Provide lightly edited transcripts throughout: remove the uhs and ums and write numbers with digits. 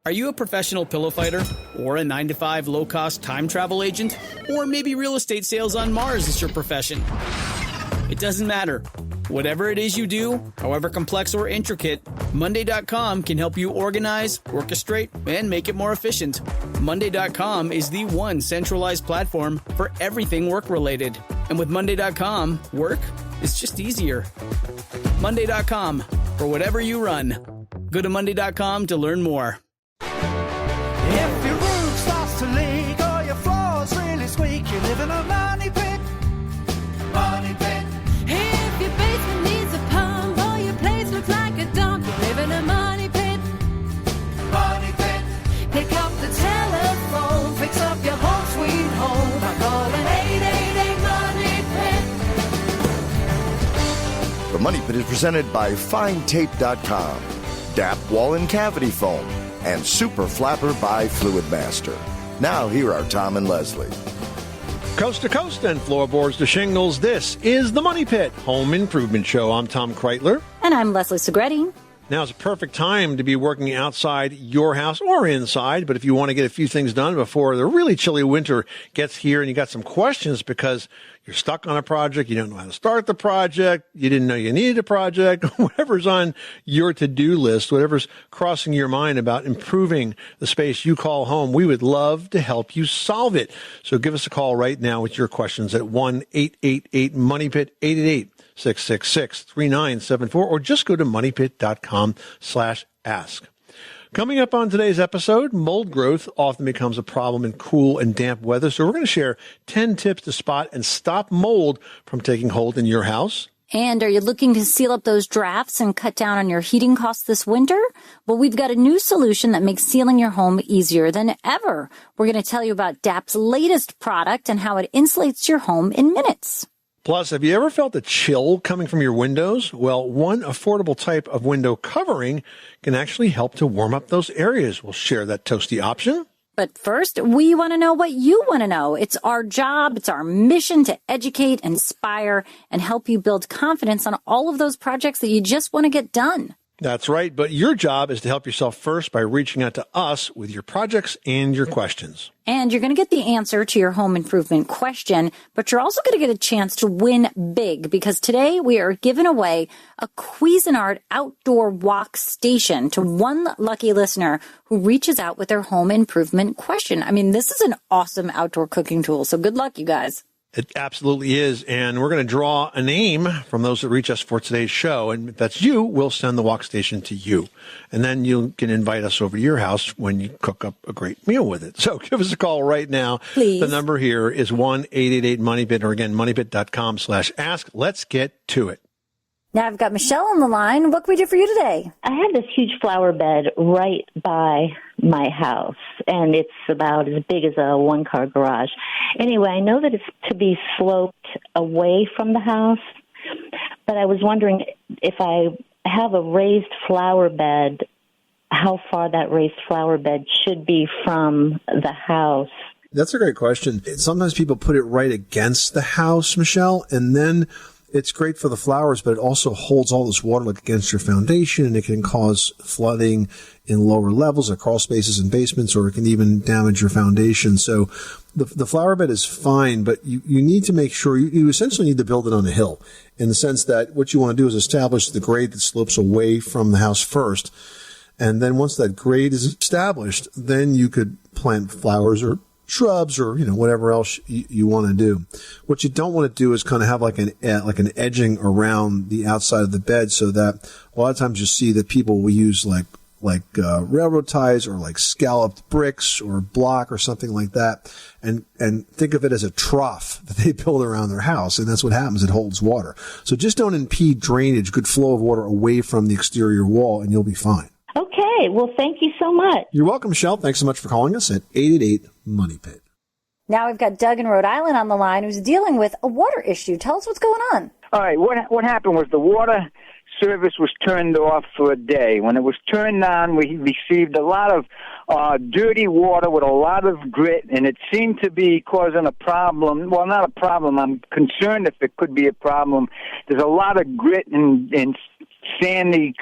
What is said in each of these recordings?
Are you a professional pillow fighter? Or a 9-to-5 low-cost time travel agent? Or maybe real estate sales on Mars is your profession? It doesn't matter. Whatever it is you do, however complex or intricate, Monday.com can help you organize, orchestrate, and make it more efficient. Monday.com is the one centralized platform for everything work-related. And with Monday.com, work is just easier. Monday.com, for whatever you run. Go to Monday.com to learn more. If your roof starts to leak or your floor's really squeak, you live in a money pit. Money pit. If your basement needs a pump or your place looks like a dump, you live in a money pit. Money pit. Pick up the telephone, fix up your home sweet home by calling 888 Money Pit. The Money Pit is presented by FineTape.com, DAP Wall and Cavity Foam, and Super Flapper by Fluid Master. Now, here are Tom and Leslie. Coast to coast and floorboards to shingles, this is the Money Pit Home Improvement Show. I'm Tom Kreitler. And I'm Leslie Segretti. Now is a perfect time to be working outside your house or inside, but if you want to get a few things done before the really chilly winter gets here and you got some questions because you're stuck on a project, you don't know how to start the project, you didn't know you needed a project, whatever's on your to-do list, whatever's crossing your mind about improving the space you call home, we would love to help you solve it. So give us a call right now with your questions at 1-888-MONEYPIT, 888-666-3974, or just go to moneypit.com/ask. Coming up on today's episode, mold growth often becomes a problem in cool and damp weather. So we're going to share 10 tips to spot and stop mold from taking hold in your house. And are you looking to seal up those drafts and cut down on your heating costs this winter? Well, we've got a new solution that makes sealing your home easier than ever. We're going to tell you about DAP's latest product and how it insulates your home in minutes. Plus, have you ever felt a chill coming from your windows? Well, one affordable type of window covering can actually help to warm up those areas. We'll share that toasty option. But first, we want to know what you want to know. It's our job, it's our mission to educate, inspire, and help you build confidence on all of those projects that you just want to get done. That's right, but your job is to help yourself first by reaching out to us with your projects and your questions. And you're going to get the answer to your home improvement question, but you're also going to get a chance to win big because today we are giving away a Cuisinart outdoor wok station to one lucky listener who reaches out with their home improvement question. I mean, this is an awesome outdoor cooking tool, so good luck, you guys. It absolutely is, and we're going to draw a name from those that reach us for today's show, and if that's you, we'll send the wok station to you, and then you can invite us over to your house when you cook up a great meal with it. So give us a call right now. Please. The number here is 1-888-MONEYPIT, or again, moneypit.com/ask. Let's get to it. Now I've got Michelle on the line. What can we do for you today? I have this huge flower bed right by my house, and it's about as big as a one-car garage. Anyway, I know that it's to be sloped away from the house, but I was wondering if I have a raised flower bed, how far that raised flower bed should be from the house. That's a great question. Sometimes people put it right against the house, Michelle, and then it's great for the flowers, but it also holds all this water like against your foundation, and it can cause flooding in lower levels, like crawl spaces and basements, or it can even damage your foundation. So the flower bed is fine, but you need to make sure you essentially need to build it on a hill, in the sense that what you want to do is establish the grade that slopes away from the house first. And then once that grade is established, then you could plant flowers or shrubs or, whatever else you want to do. What you don't want to do is kind of have like an edging around the outside of the bed, so that a lot of times you see that people will use like railroad ties or like scalloped bricks or block or something like that, and think of it as a trough that they build around their house, and that's what happens. It holds water. So just don't impede drainage, good flow of water away from the exterior wall, and you'll be fine. Okay, well, thank you so much. You're welcome, Michelle. Thanks so much for calling us at 888-MONEYPIT. Now we've got Doug in Rhode Island on the line who's dealing with a water issue. Tell us what's going on. All right, what happened was the water service was turned off for a day. When it was turned on, we received a lot of dirty water with a lot of grit, and it seemed to be causing a problem. Well, not a problem. I'm concerned if it could be a problem. There's a lot of grit and sandy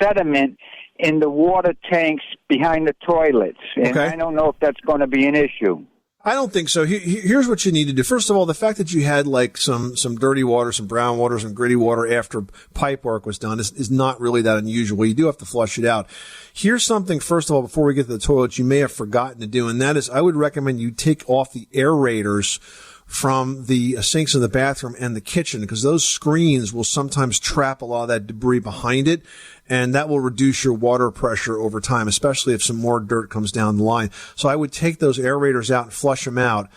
sediment in the water tanks behind the toilets, and Okay. I don't know if that's going to be an issue. I don't think so. Here's what you need to do. First of all, the fact that you had like some dirty water, some brown water, some gritty water after pipe work was done is not really that unusual. You do have to flush it out. Here's something, first of all, before we get to the toilet, you may have forgotten to do, and that is I would recommend you take off the aerators from the sinks in the bathroom and the kitchen, because those screens will sometimes trap a lot of that debris behind it, and that will reduce your water pressure over time, especially if some more dirt comes down the line. So I would take those aerators out and flush them out.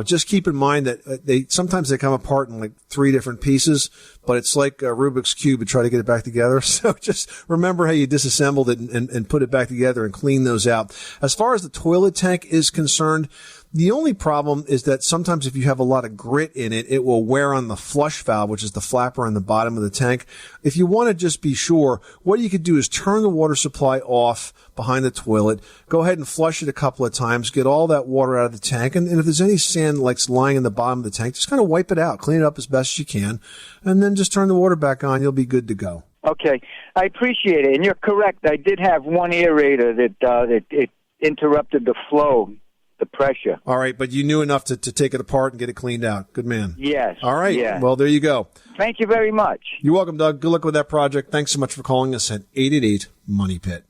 Just keep in mind that sometimes they come apart in like 3 different pieces, but it's like a Rubik's Cube to try to get it back together. So just remember how you disassembled it and put it back together and clean those out. As far as the toilet tank is concerned, the only problem is that sometimes if you have a lot of grit in it, it will wear on the flush valve, which is the flapper on the bottom of the tank. If you want to just be sure, what you could do is turn the water supply off behind the toilet, go ahead and flush it a couple of times, get all that water out of the tank, and if there's any sand like lying in the bottom of the tank, just kind of wipe it out, clean it up as best as you can, and then just turn the water back on. You'll be good to go. Okay, I appreciate it, and you're correct. I did have one aerator that it interrupted the flow, the pressure. All right, but you knew enough to take it apart and get it cleaned out. Good man. Yes. All right. Yeah. Well, there you go. Thank you very much. You're welcome, Doug. Good luck with that project. Thanks so much for calling us at 888-MONEY-PIT.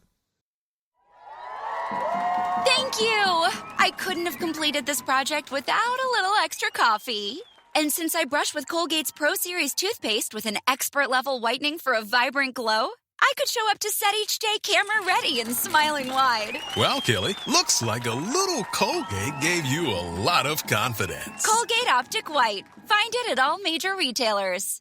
Thank you! I couldn't have completed this project without a little extra coffee. And since I brush with Colgate's Pro Series toothpaste with an expert-level whitening for a vibrant glow, I could show up to set each day camera-ready and smiling wide. Well, Kelly, looks like a little Colgate gave you a lot of confidence. Colgate Optic White. Find it at all major retailers.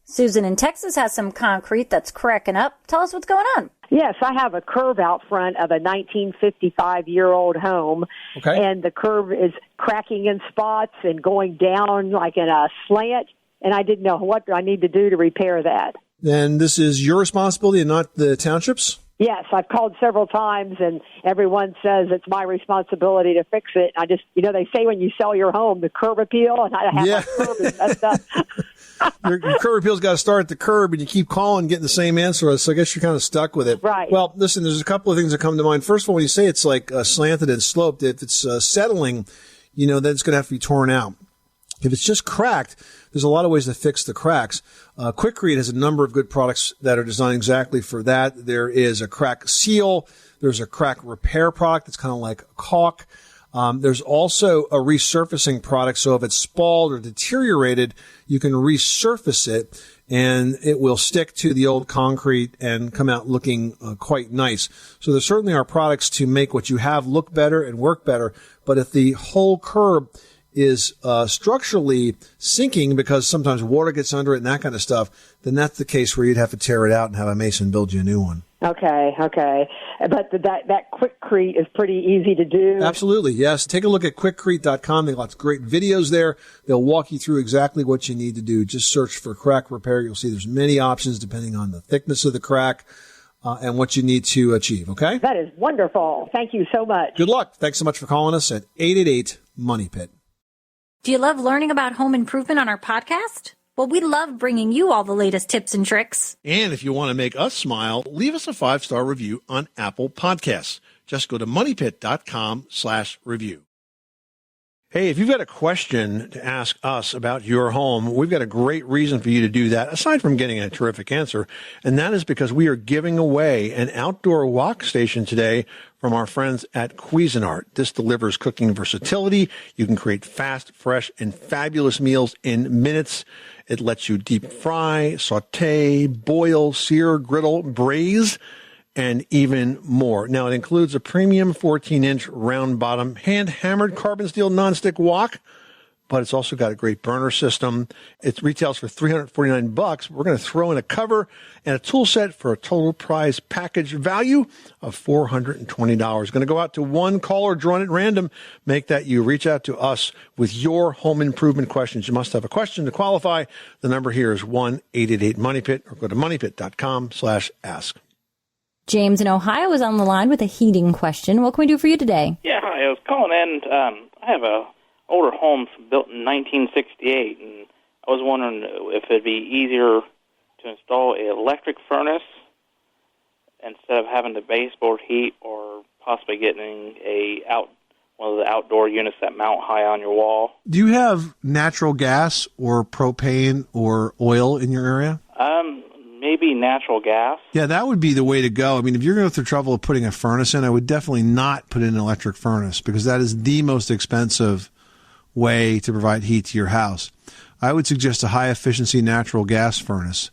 Susan in Texas has some concrete that's cracking up. Tell us what's going on. Yes, I have a curb out front of a 1955-year-old home, Okay. and the curb is cracking in spots and going down like in a slant, and I didn't know what I need to do to repair that. Then this is your responsibility and not the township's? Yes, I've called several times, and everyone says it's my responsibility to fix it. I just, they say when you sell your home, the curb appeal, and I have my curb is messed up. Your curb appeal's got to start at the curb, and you keep calling and getting the same answer, so I guess you're kind of stuck with it. Right. Well, listen, there's a couple of things that come to mind. First of all, when you say it's like slanted and sloped, if it's settling, then it's going to have to be torn out. If it's just cracked, there's a lot of ways to fix the cracks. Quikrete has a number of good products that are designed exactly for that. There is a crack seal. There's a crack repair product that's kind of like a caulk. There's also a resurfacing product. So if it's spalled or deteriorated, you can resurface it and it will stick to the old concrete and come out looking quite nice. So there certainly are products to make what you have look better and work better. But if the whole curb is structurally sinking because sometimes water gets under it and that kind of stuff, then that's the case where you'd have to tear it out and have a mason build you a new one. Okay. But that Quikrete is pretty easy to do. Absolutely, yes. Take a look at quikrete.com. They have lots of great videos there. They'll walk you through exactly what you need to do. Just search for crack repair. You'll see there's many options depending on the thickness of the crack and what you need to achieve, okay? That is wonderful. Thank you so much. Good luck. Thanks so much for calling us at 888-MONEY-PIT. Do you love learning about home improvement on our podcast? Well, we love bringing you all the latest tips and tricks. And if you want to make us smile, leave us a 5-star review on Apple Podcasts. Just go to moneypit.com/review. Hey, if you've got a question to ask us about your home, we've got a great reason for you to do that, aside from getting a terrific answer. And that is because we are giving away an outdoor wok station today from our friends at Cuisinart. This delivers cooking versatility. You can create fast, fresh, and fabulous meals in minutes. It lets you deep fry, saute, boil, sear, griddle, braise, and even more. Now, it includes a premium 14-inch round bottom hand-hammered carbon steel nonstick wok, but it's also got a great burner system. It retails for $349. We're going to throw in a cover and a tool set for a total prize package value of $420. Going to go out to one caller drawn at random. Make that you. Reach out to us with your home improvement questions. You must have a question to qualify. The number here is 1-888-MONEYPIT or go to moneypit.com/ask. James in Ohio is on the line with a heating question. What can we do for you today? Yeah, hi. I was calling in. I have a older home built in 1968, and I was wondering if it'd be easier to install an electric furnace instead of having the baseboard heat, or possibly getting one of the outdoor units that mount high on your wall. Do you have natural gas or propane or oil in your area? Maybe natural gas. Yeah, that would be the way to go. I mean, if you're going through trouble of putting a furnace in, I would definitely not put in an electric furnace, because that is the most expensive way to provide heat to your house. I would suggest a high-efficiency natural gas furnace.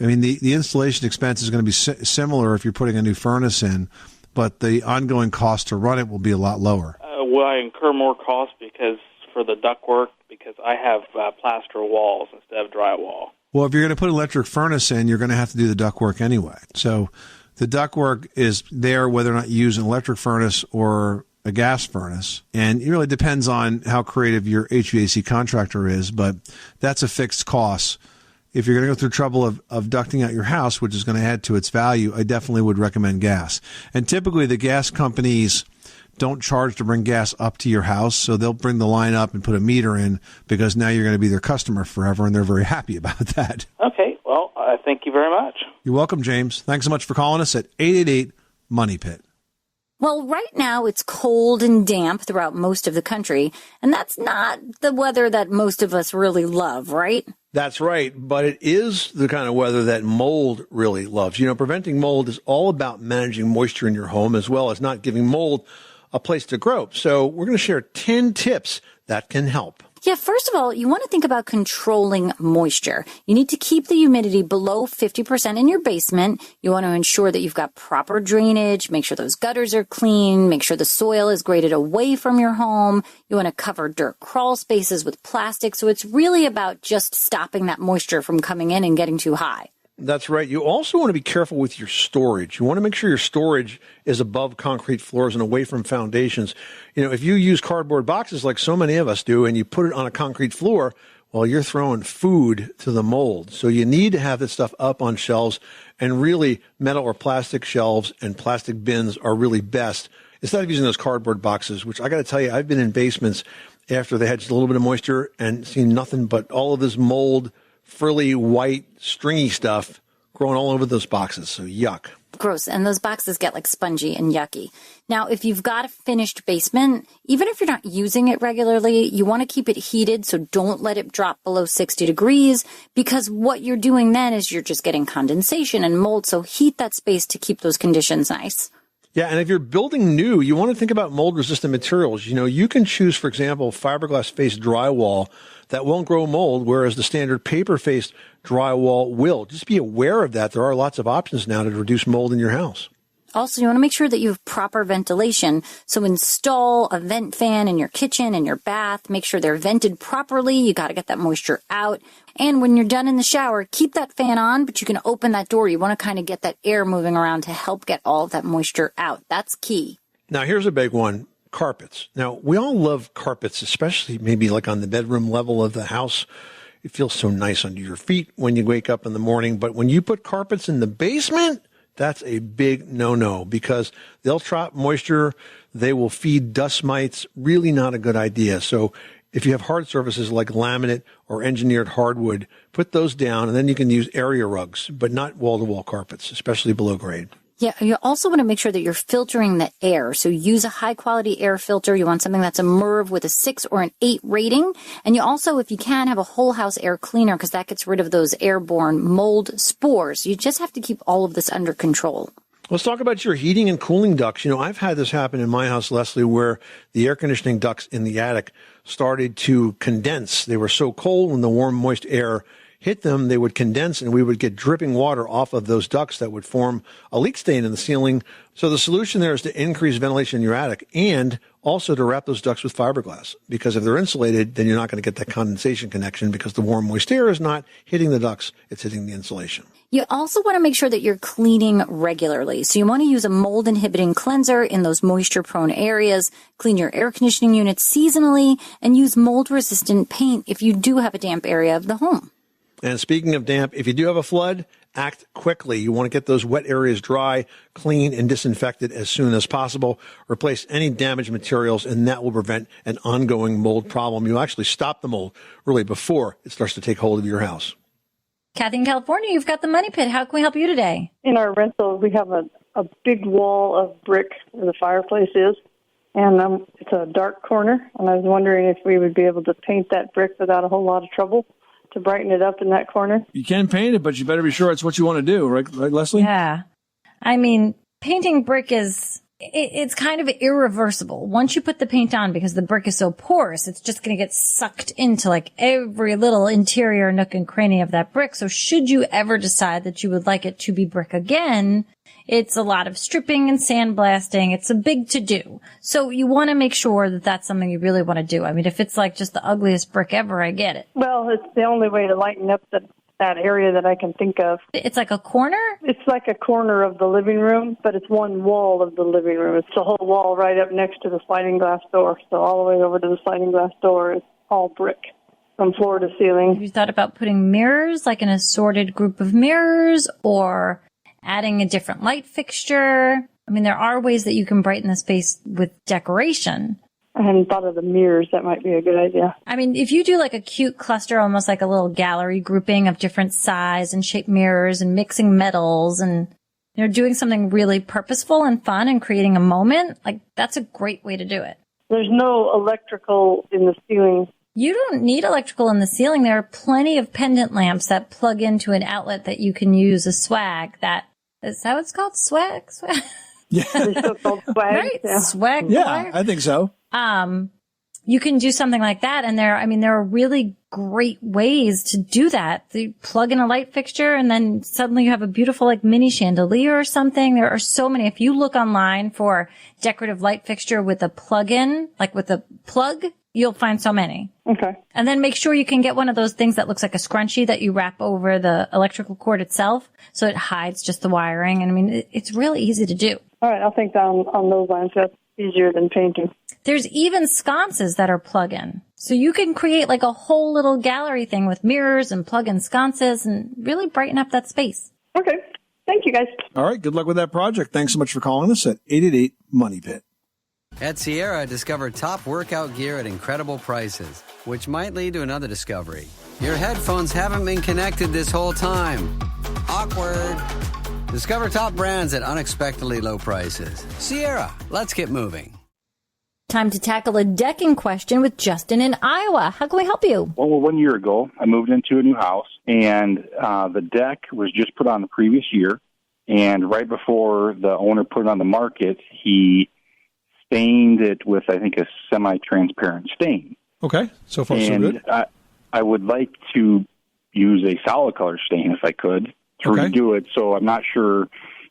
I mean, the installation expense is going to be similar if you're putting a new furnace in, but the ongoing cost to run it will be a lot lower. Will I incur more cost for the ductwork, because I have plaster walls instead of drywall? Well, if you're going to put an electric furnace in, you're going to have to do the ductwork anyway. So the ductwork is there whether or not you use an electric furnace or a gas furnace. And it really depends on how creative your HVAC contractor is, but that's a fixed cost. If you're going to go through trouble of ducting out your house, which is going to add to its value, I definitely would recommend gas. And typically the gas companies don't charge to bring gas up to your house, so they'll bring the line up and put a meter in, because now you're going to be their customer forever, and they're very happy about that. Okay, well, thank you very much. You're welcome, James. Thanks so much for calling us at 888-MONEY-PIT. Well, right now it's cold and damp throughout most of the country, and that's not the weather that most of us really love, right? That's right, but it is the kind of weather that mold really loves. You know, preventing mold is all about managing moisture in your home, as well as not giving mold a place to grow. So we're going to share 10 tips that can help. Yeah, first of all, you want to think about controlling moisture. You need to keep the humidity below 50% in your basement. You want to ensure that you've got proper drainage, make sure those gutters are clean, make sure the soil is graded away from your home. You want to cover dirt crawl spaces with plastic. So it's really about just stopping that moisture from coming in and getting too high. That's right. You also want to be careful with your storage. You want to make sure your storage is above concrete floors and away from foundations. You know, if you use cardboard boxes like so many of us do, and you put it on a concrete floor, well, you're throwing food to the mold. So you need to have this stuff up on shelves, and really metal or plastic shelves and plastic bins are really best, instead of using those cardboard boxes, which I got to tell you, I've been in basements after they had just a little bit of moisture and seen nothing but all of this mold, frilly, white, stringy stuff growing all over those boxes. So yuck. Gross. And those boxes get like spongy and yucky. Now, if you've got a finished basement, even if you're not using it regularly, you want to keep it heated. So don't let it drop below 60 degrees, because what you're doing then is you're just getting condensation and mold. So heat that space to keep those conditions nice. Yeah, and if you're building new, you want to think about mold-resistant materials. You know, you can choose, for example, fiberglass-faced drywall that won't grow mold, whereas the standard paper-faced drywall will. Just be aware of that. There are lots of options now to reduce mold in your house. Also, you want to make sure that you have proper ventilation. So install a vent fan in your kitchen and your bath. Make sure they're vented properly. You got to get that moisture out. And when you're done in the shower, keep that fan on, but you can open that door. You want to kind of get that air moving around to help get all of that moisture out. That's key. Now, here's a big one. Carpets. Now, we all love carpets, especially maybe like on the bedroom level of the house. It feels so nice under your feet when you wake up in the morning. But when you put carpets in the basement, that's a big no-no, because they'll trap moisture. They will feed dust mites. Really not a good idea. So if you have hard surfaces like laminate or engineered hardwood, put those down, and then you can use area rugs, but not wall-to-wall carpets, especially below grade. Yeah, you also want to make sure that you're filtering the air. So use a high-quality air filter. You want something that's a MERV with a 6 or an 8 rating. And you also, if you can, have a whole house air cleaner, because that gets rid of those airborne mold spores. You just have to keep all of this under control. Let's talk about your heating and cooling ducts. You know, I've had this happen in my house, Leslie, where the air conditioning ducts in the attic started to condense. They were so cold when the warm, moist air hit them, they would condense, and we would get dripping water off of those ducts that would form a leak stain in the ceiling. So the solution there is to increase ventilation in your attic, and also to wrap those ducts with fiberglass, because if they're insulated, then you're not going to get that condensation connection, because the warm, moist air is not hitting the ducts, it's hitting the insulation. You also want to make sure that you're cleaning regularly. So you want to use a mold inhibiting cleanser in those moisture prone areas, clean your air conditioning units seasonally, and use mold resistant paint if you do have a damp area of the home. And speaking of damp, if you do have a flood, act quickly. You want to get those wet areas dry, clean, and disinfected as soon as possible. Replace any damaged materials, and that will prevent an ongoing mold problem. You'll actually stop the mold really before it starts to take hold of your house. Kathy in California, you've got the Money Pit. How can we help you today? In our rental, we have a big wall of brick where the fireplace is, and it's a dark corner, and I was wondering if we would be able to paint that brick without a whole lot of trouble to brighten it up in that corner. You can paint it, but you better be sure it's what you want to do, right Leslie? Yeah. I mean, painting brick it's kind of irreversible. Once you put the paint on, because the brick is so porous, it's just going to get sucked into like every little interior nook and cranny of that brick. So should you ever decide that you would like it to be brick again, it's a lot of stripping and sandblasting. It's a big to-do. So you want to make sure that that's something you really want to do. I mean, if it's like just the ugliest brick ever, I get it. Well, it's the only way to lighten up that area that I can think of. It's like a corner? It's like a corner of the living room, but it's one wall of the living room. It's the whole wall right up next to the sliding glass door. So all the way over to the sliding glass door is all brick from floor to ceiling. Have you thought about putting mirrors, like an assorted group of mirrors, or adding a different light fixture? I mean, there are ways that you can brighten the space with decoration. I hadn't thought of the mirrors. That might be a good idea. I mean, if you do like a cute cluster, almost like a little gallery grouping of different size and shape mirrors and mixing metals and, doing something really purposeful and fun and creating a moment, like that's a great way to do it. There's no electrical in the ceiling. You don't need electrical in the ceiling. There are plenty of pendant lamps that plug into an outlet that you can use a swag. Is that what it's called? Swag? Yeah. They're still called swag. Right? Yeah. Swag. Yeah, I think so. You can do something like that. And there are really great ways to do that. You plug in a light fixture and then suddenly you have a beautiful like mini chandelier or something. There are so many. If you look online for decorative light fixture with a plug-in, like with a plug, you'll find so many. Okay. And then make sure you can get one of those things that looks like a scrunchie that you wrap over the electrical cord itself so it hides just the wiring. And I mean, it's really easy to do. All right. I'll think down on those lines. That's easier than painting. There's even sconces that are plug-in. So you can create like a whole little gallery thing with mirrors and plug-in sconces and really brighten up that space. Okay. Thank you, guys. All right. Good luck with that project. Thanks so much for calling us at 888-MONEY-PIT. At Sierra, discover top workout gear at incredible prices, which might lead to another discovery. Your headphones haven't been connected this whole time. Awkward. Discover top brands at unexpectedly low prices. Sierra, let's get moving. Time to tackle a decking question with Justin in Iowa. How can we help you? Well, 1 year ago, I moved into a new house, and the deck was just put on the previous year. And right before the owner put it on the market, he stained it with, I think, a semi-transparent stain. Okay, so far so good. I would like to use a solid color stain if I could to redo it. So I'm not sure.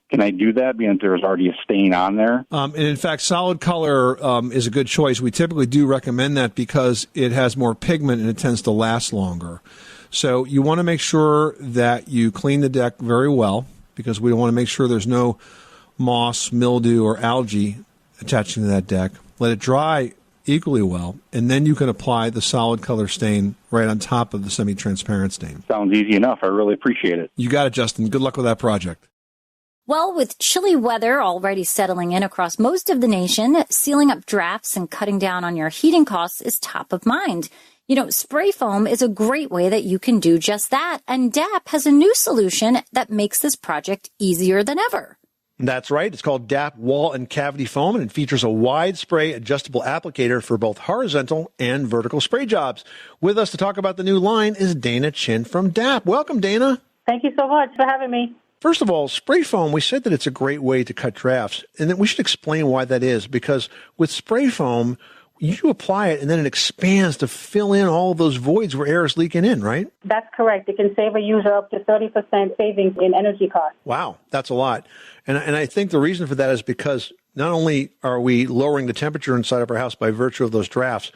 Can I do that, being that there's already a stain on there? And in fact, solid color is a good choice. We typically do recommend that because it has more pigment and it tends to last longer. So you want to make sure that you clean the deck very well because we want to make sure there's no moss, mildew, or algae attaching to that deck. Let it dry equally well, and then you can apply the solid color stain right on top of the semi-transparent stain. Sounds easy enough. I really appreciate it. You got it, Justin. Good luck with that project. Well, with chilly weather already settling in across most of the nation, sealing up drafts and cutting down on your heating costs is top of mind. Spray foam is a great way that you can do just that, and DAP has a new solution that makes this project easier than ever. That's right. It's called DAP Wall and Cavity Foam, and it features a wide spray adjustable applicator for both horizontal and vertical spray jobs. With us to talk about the new line is Dana Chin from DAP. Welcome, Dana. Thank you so much for having me. First of all, spray foam, we said that it's a great way to cut drafts, and that we should explain why that is, because with spray foam, you apply it and then it expands to fill in all of those voids where air is leaking in, right? That's correct. It can save a user up to 30% savings in energy costs. Wow, that's a lot. And I think the reason for that is because not only are we lowering the temperature inside of our house by virtue of those drafts,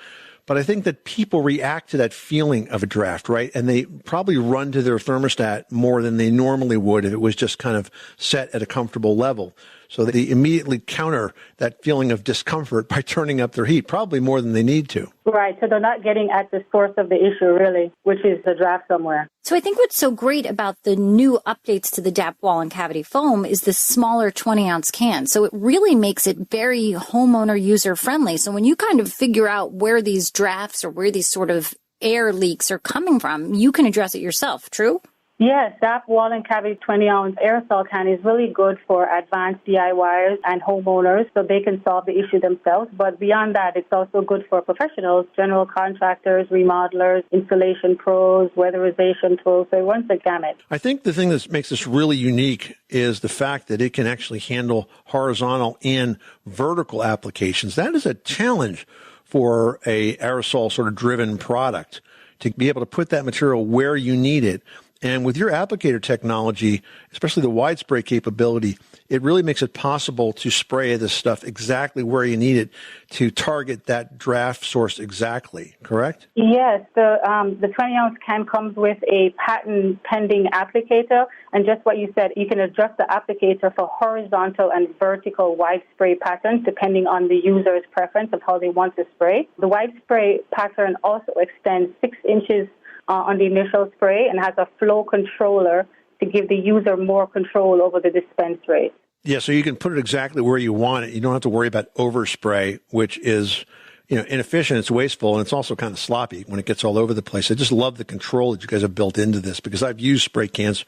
but I think that people react to that feeling of a draft, right? And they probably run to their thermostat more than they normally would if it was just kind of set at a comfortable level. So they immediately counter that feeling of discomfort by turning up their heat, probably more than they need to. Right. So they're not getting at the source of the issue, really, which is the draft somewhere. So I think what's so great about the new updates to the DAP Wall and Cavity Foam is the smaller 20-ounce can. So it really makes it very homeowner user-friendly. So when you kind of figure out where these drafts or where these sort of air leaks are coming from, you can address it yourself. True? Yes, that wall and cavity 20-ounce aerosol can is really good for advanced DIYers and homeowners so they can solve the issue themselves. But beyond that, it's also good for professionals, general contractors, remodelers, installation pros, weatherization pros. So it runs the gamut. I think the thing that makes this really unique is the fact that it can actually handle horizontal and vertical applications. That is a challenge for a aerosol sort of driven product, to be able to put that material where you need it. And with your applicator technology, especially the wide spray capability, it really makes it possible to spray this stuff exactly where you need it to target that draft source exactly, correct? Yes, the 20-ounce can comes with a patent-pending applicator. And just what you said, you can adjust the applicator for horizontal and vertical wide spray patterns depending on the user's preference of how they want to spray. The wide spray pattern also extends 6 inches on the initial spray and has a flow controller to give the user more control over the dispense rate. Yeah, so you can put it exactly where you want it. You don't have to worry about overspray, which is, inefficient, it's wasteful, and it's also kind of sloppy when it gets all over the place. I just love the control that you guys have built into this, because I've used spray cans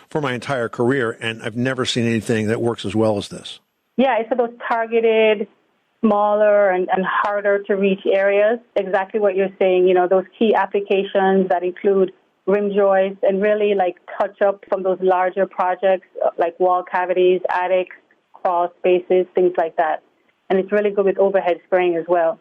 for my entire career, and I've never seen anything that works as well as this. Yeah, it's for those targeted, smaller and harder to reach areas. Exactly what you're saying, those key applications that include rim joists and really like touch up from those larger projects like wall cavities, attics, crawl spaces, things like that. And it's really good with overhead spraying as well.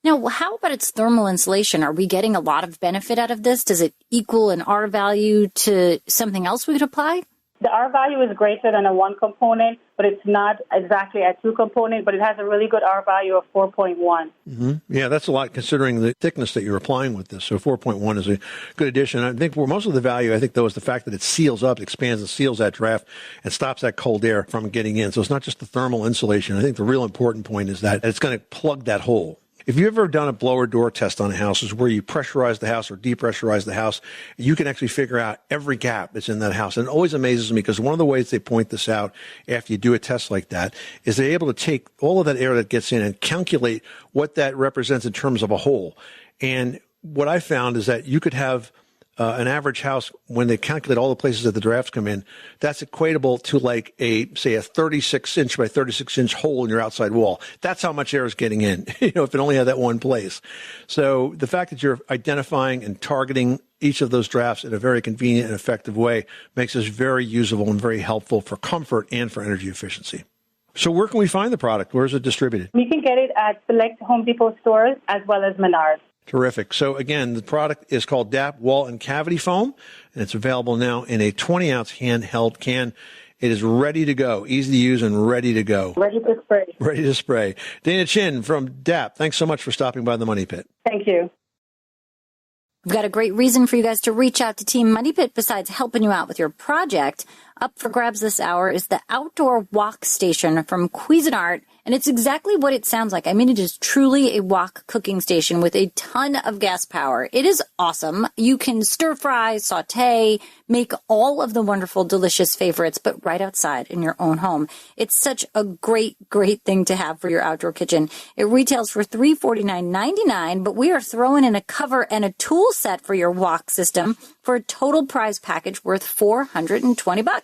Now, how about its thermal insulation? Are we getting a lot of benefit out of this? Does it equal an R value to something else we could apply? The R value is greater than a 1 component, but it's not exactly a 2 component, but it has a really good R value of 4.1. Mm-hmm. Yeah, that's a lot considering the thickness that you're applying with this. So 4.1 is a good addition. I think for most of the value, though, is the fact that it seals up, expands and seals that draft and stops that cold air from getting in. So it's not just the thermal insulation. I think the real important point is that it's going to plug that hole. If you've ever done a blower door test on a house, is where you pressurize the house or depressurize the house, you can actually figure out every gap that's in that house. And it always amazes me, because one of the ways they point this out after you do a test like that is they're able to take all of that air that gets in and calculate what that represents in terms of a hole. And what I found is that you could have an average house, when they calculate all the places that the drafts come in, that's equatable to like a 36 inch by 36 inch hole in your outside wall. That's how much air is getting in, if it only had that one place. So the fact that you're identifying and targeting each of those drafts in a very convenient and effective way makes this very usable and very helpful for comfort and for energy efficiency. So where can we find the product? Where is it distributed? You can get it at select Home Depot stores as well as Menards. Terrific. So again, the product is called DAP Wall and Cavity Foam, and it's available now in a 20-ounce handheld can. It is ready to go, easy to use and ready to go. Ready to spray. Ready to spray. Dana Chin from DAP, thanks so much for stopping by the Money Pit. Thank you. We've got a great reason for you guys to reach out to Team Money Pit besides helping you out with your project. Up for grabs this hour is the outdoor wok station from Cuisinart, and it's exactly what it sounds like. I mean, it is truly a wok cooking station with a ton of gas power. It is awesome. You can stir fry, saute, make all of the wonderful, delicious favorites, but right outside in your own home. It's such a great, great thing to have for your outdoor kitchen. It retails for $349.99, but we are throwing in a cover and a tool set for your wok system for a total prize package worth $420.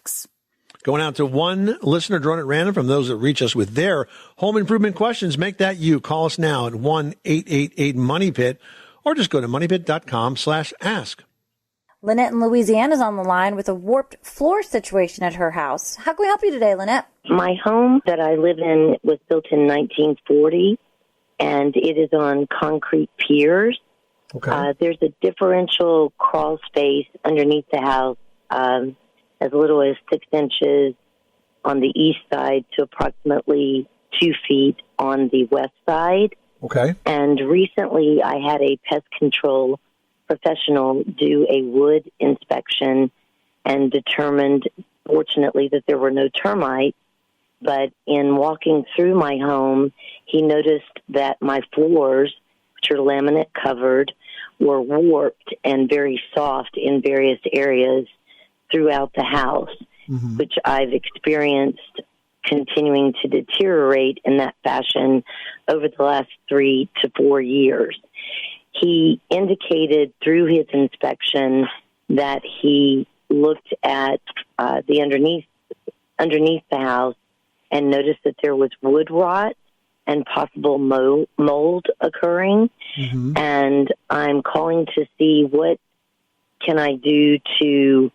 Going out to one listener drawn at random from those that reach us with their home improvement questions. Make that you. Call us now at 1-888-MONEYPIT or just go to moneypit.com/ask. Lynette in Louisiana is on the line with a warped floor situation at her house. How can we help you today, Lynette? My home that I live in was built in 1940, and it is on concrete piers. Okay. There's a differential crawl space underneath the house, as little as 6 inches on the east side to approximately 2 feet on the west side. Okay. And recently I had a pest control professional do a wood inspection and determined, fortunately, that there were no termites. But in walking through my home, he noticed that my floors, which are laminate covered, were warped and very soft in various areas throughout the house, which I've experienced continuing to deteriorate in that fashion over the last 3 to 4 years. He indicated through his inspection that he looked at the underneath the house and noticed that there was wood rot and possible mold occurring. Mm-hmm. And I'm calling to see what can I do to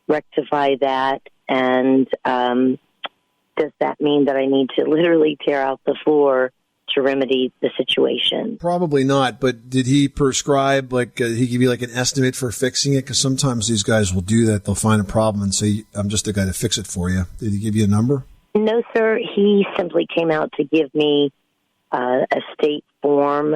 rectify that, and does that mean that I need to literally tear out the floor to remedy the situation? Probably not, but did he prescribe, did he give you an estimate for fixing it? Because sometimes these guys will do that. They'll find a problem and say, I'm just the guy to fix it for you. Did he give you a number? No, sir. He simply came out to give me a state form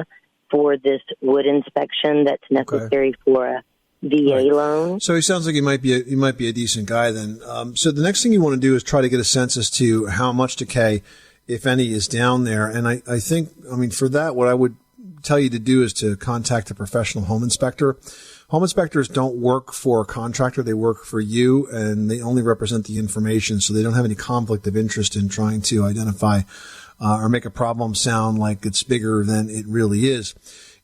for this wood inspection that's necessary for a VA loan. So he sounds like he might be a decent guy then. So the next thing you want to do is try to get a sense as to how much decay, if any, is down there. And I think, for that, what I would tell you to do is to contact a professional home inspector. Home inspectors don't work for a contractor. They work for you, and they only represent the information, so they don't have any conflict of interest in trying to identify or make a problem sound like it's bigger than it really is.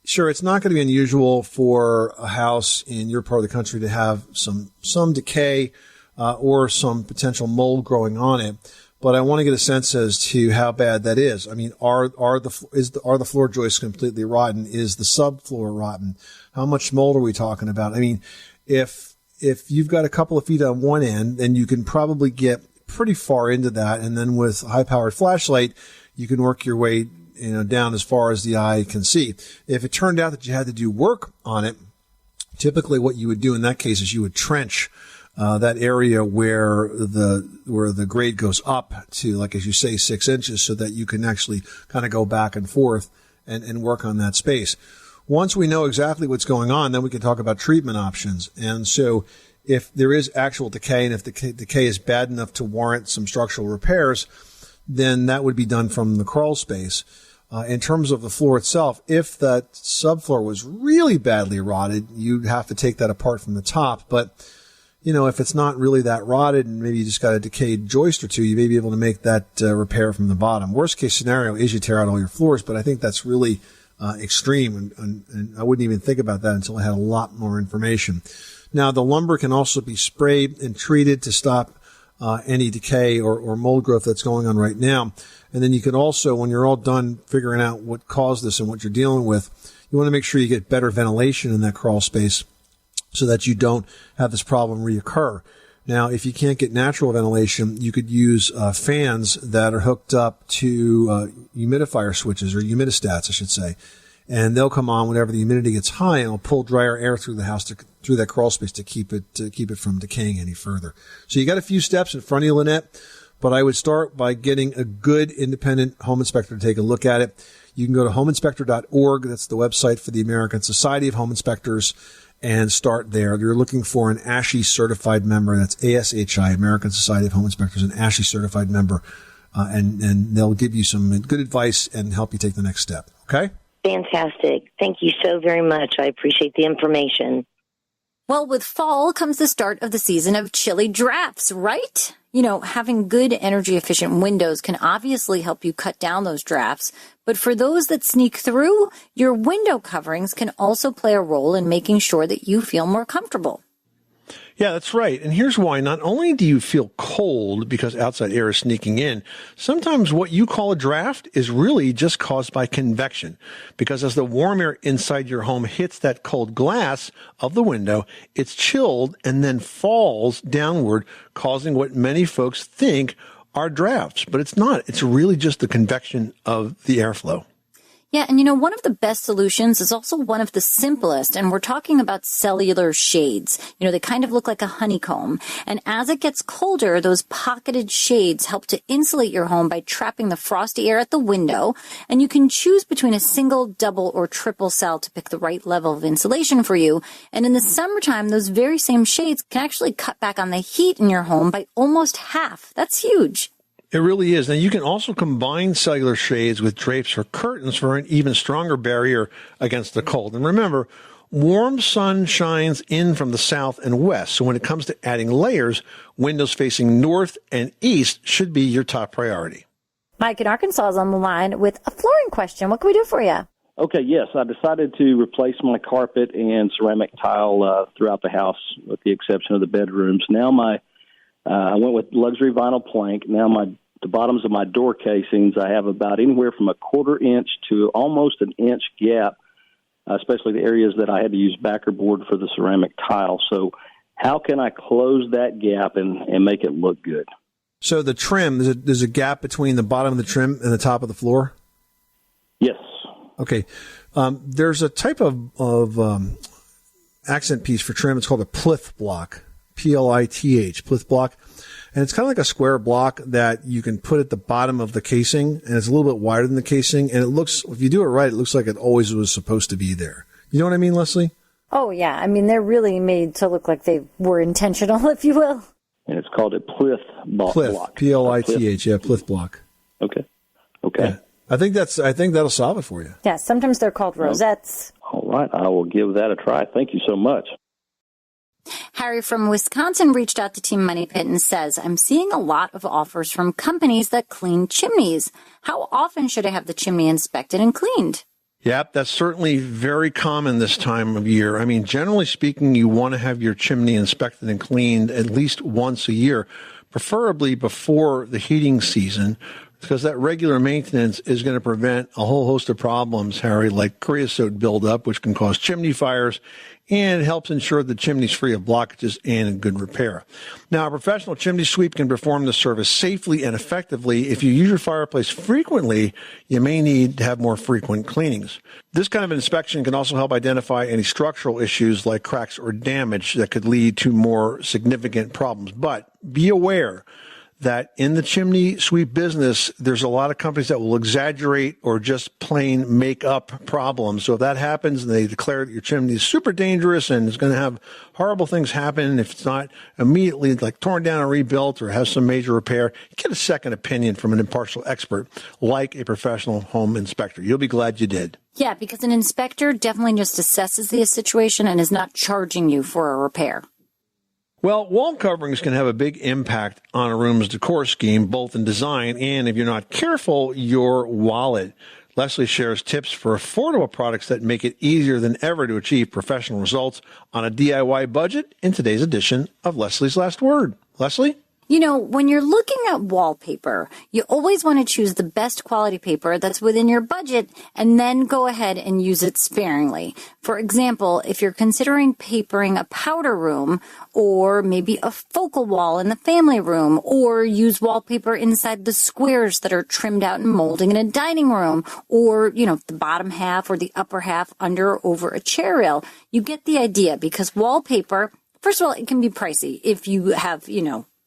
Sure, it's not going to be unusual for a house in your part of the country to have some decay or some potential mold growing on it, but I want to get a sense as to how bad that is. Are the floor joists completely rotten? Is the subfloor rotten? How much mold are we talking about? If you've got a couple of feet on one end, then you can probably get pretty far into that, and then with a high-powered flashlight, you can work your way down as far as the eye can see. If it turned out that you had to do work on it, typically what you would do in that case is you would trench that area where the grade goes up to, as you say, 6 inches, so that you can actually kind of go back and forth and work on that space. Once we know exactly what's going on, then we can talk about treatment options. And so if there is actual decay, and if the decay is bad enough to warrant some structural repairs, then that would be done from the crawl space. In terms of the floor itself, if that subfloor was really badly rotted, you'd have to take that apart from the top. But, if it's not really that rotted and maybe you just got a decayed joist or two, you may be able to make that repair from the bottom. Worst case scenario is you tear out all your floors, but I think that's really extreme, and I wouldn't even think about that until I had a lot more information. Now, the lumber can also be sprayed and treated to stop any decay or mold growth that's going on right now. And then you can also, when you're all done figuring out what caused this and what you're dealing with, you want to make sure you get better ventilation in that crawl space so that you don't have this problem reoccur. Now, if you can't get natural ventilation, you could use fans that are hooked up to humidifier switches, or humidistats, I should say. And they'll come on whenever the humidity gets high, and it'll pull drier air through the house, through that crawl space, to keep it from decaying any further. So you got a few steps in front of you, Lynette, but I would start by getting a good independent home inspector to take a look at it. You can go to homeinspector.org. That's the website for the American Society of Home Inspectors, and start there. You're looking for an ASHI certified member. That's ASHI, American Society of Home Inspectors, an ASHI certified member, and they'll give you some good advice and help you take the next step. Okay? Fantastic. Thank you so very much. I appreciate the information. Well, with fall comes the start of the season of chilly drafts, right? Having good energy efficient windows can obviously help you cut down those drafts. But for those that sneak through, your window coverings can also play a role in making sure that you feel more comfortable. Yeah, that's right. And here's why. Not only do you feel cold because outside air is sneaking in, sometimes what you call a draft is really just caused by convection. Because as the warm air inside your home hits that cold glass of the window, it's chilled and then falls downward, causing what many folks think are drafts. But it's not. It's really just the convection of the airflow. Yeah, and one of the best solutions is also one of the simplest, and we're talking about cellular shades. They kind of look like a honeycomb, and as it gets colder, those pocketed shades help to insulate your home by trapping the frosty air at the window, and you can choose between a single, double, or triple cell to pick the right level of insulation for you. And in the summertime, those very same shades can actually cut back on the heat in your home by almost half. That's huge. It really is. Now, you can also combine cellular shades with drapes or curtains for an even stronger barrier against the cold. And remember, warm sun shines in from the south and west. So when it comes to adding layers, windows facing north and east should be your top priority. Mike in Arkansas is on the line with a flooring question. What can we do for you? Okay, yes, I decided to replace my carpet and ceramic tile throughout the house, with the exception of the bedrooms. Now I went with luxury vinyl plank. Now the bottoms of my door casings, I have about anywhere from a 1/4 inch to almost an inch gap, especially the areas that I had to use backer board for the ceramic tile. So how can I close that gap and make it look good? So the trim, there's a gap between the bottom of the trim and the top of the floor? Yes. Okay. There's a type of accent piece for trim. It's called a plinth block, Plith, plinth block. And it's kind of like a square block that you can put at the bottom of the casing, and it's a little bit wider than the casing. And it looks, if you do it right, it looks like it always was supposed to be there. You know what I mean, Leslie? Oh, yeah. I mean, they're really made to look like they were intentional, if you will. And it's called a plinth block. Plith, yeah, plinth block. Okay. Yeah. I think that'll solve it for you. Yeah, sometimes they're called rosettes. All right, I will give that a try. Thank you so much. Harry from Wisconsin reached out to Team Money Pit and says, I'm seeing a lot of offers from companies that clean chimneys. How often should I have the chimney inspected and cleaned? Yep, that's certainly very common this time of year. I mean, generally speaking, you want to have your chimney inspected and cleaned at least once a year, preferably before the heating season, because that regular maintenance is going to prevent a whole host of problems, Harry, like creosote buildup, which can cause chimney fires, and it helps ensure the chimney's free of blockages and in good repair. Now, a professional chimney sweep can perform the service safely and effectively. If you use your fireplace frequently, you may need to have more frequent cleanings. This kind of inspection can also help identify any structural issues like cracks or damage that could lead to more significant problems. But be aware that in the chimney sweep business, there's a lot of companies that will exaggerate or just plain make up problems. So if that happens and they declare that your chimney is super dangerous and is going to have horrible things happen, if it's not immediately like torn down and rebuilt or has some major repair, get a second opinion from an impartial expert like a professional home inspector. You'll be glad you did. Yeah, because an inspector definitely just assesses the situation and is not charging you for a repair. Well, wall coverings can have a big impact on a room's decor scheme, both in design and, if you're not careful, your wallet. Leslie shares tips for affordable products that make it easier than ever to achieve professional results on a DIY budget in today's edition of Leslie's Last Word. Leslie? You know, when you're looking at wallpaper, you always want to choose the best quality paper that's within your budget and then go ahead and use it sparingly. For example, if you're considering papering a powder room or maybe a focal wall in the family room, or use wallpaper inside the squares that are trimmed out and molding in a dining room, or, the bottom half or the upper half under or over a chair rail, you get the idea, because wallpaper, first of all, it can be pricey if you have,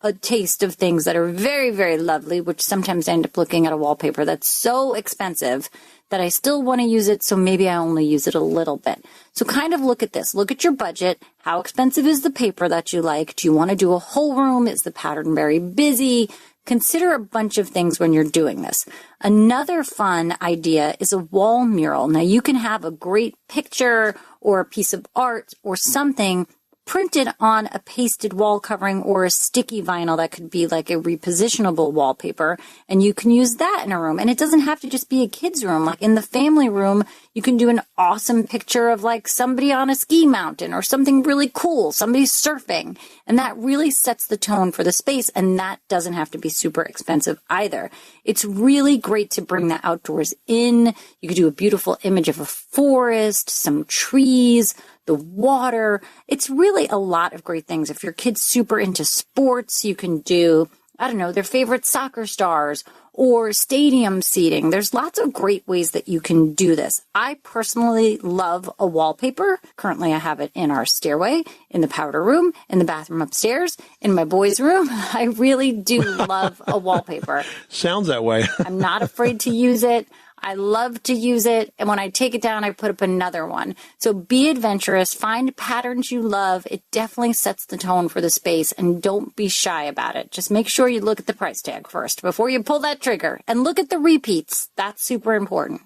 a taste of things that are very, very lovely, which sometimes I end up looking at a wallpaper that's so expensive that I still want to use it, so maybe I only use it a little bit. So kind of look at this. Look at your budget. How expensive is the paper that you like? Do you want to do a whole room? Is the pattern very busy? Consider a bunch of things when you're doing this. Another fun idea is a wall mural. Now, you can have a great picture or a piece of art or something printed on a pasted wall covering or a sticky vinyl that could be like a repositionable wallpaper, and you can use that in a room. And it doesn't have to just be a kid's room. Like in the family room, you can do an awesome picture of like somebody on a ski mountain or something really cool, somebody surfing, and that really sets the tone for the space, and that doesn't have to be super expensive either. It's really great to bring the outdoors in. You could do a beautiful image of a forest, some trees, the water. It's really a lot of great things. If your kid's super into sports, you can do, their favorite soccer stars or stadium seating. There's lots of great ways that you can do this. I personally love a wallpaper. Currently, I have it in our stairway, in the powder room, in the bathroom upstairs, in my boys' room. I really do love a wallpaper. Sounds that way. I'm not afraid to use it. I love to use it, and when I take it down, I put up another one. So be adventurous, find patterns you love. It definitely sets the tone for the space, and don't be shy about it. Just make sure you look at the price tag first before you pull that trigger, and look at the repeats. That's super important.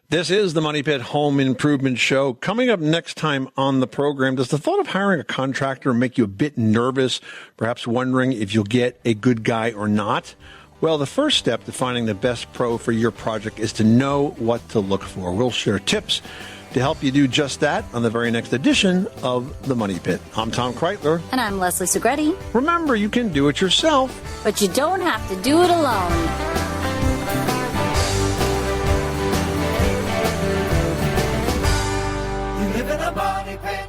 This is the Money Pit Home Improvement Show. Coming up next time on the program, does the thought of hiring a contractor make you a bit nervous, perhaps wondering if you'll get a good guy or not? Well, the first step to finding the best pro for your project is to know what to look for. We'll share tips to help you do just that on the very next edition of The Money Pit. I'm Tom Kreitler. And I'm Leslie Segretti. Remember, you can do it yourself, but you don't have to do it alone. You live in a money pit.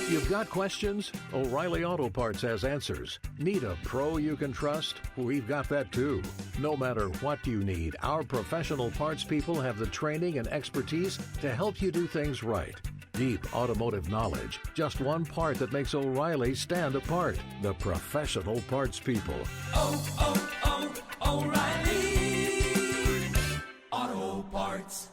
You've got questions? O'Reilly Auto Parts has answers. Need a pro you can trust? We've got that too. No matter what you need, our professional parts people have the training and expertise to help you do things right. Deep automotive knowledge. Just one part that makes O'Reilly stand apart. The professional parts people. O'Reilly Auto Parts.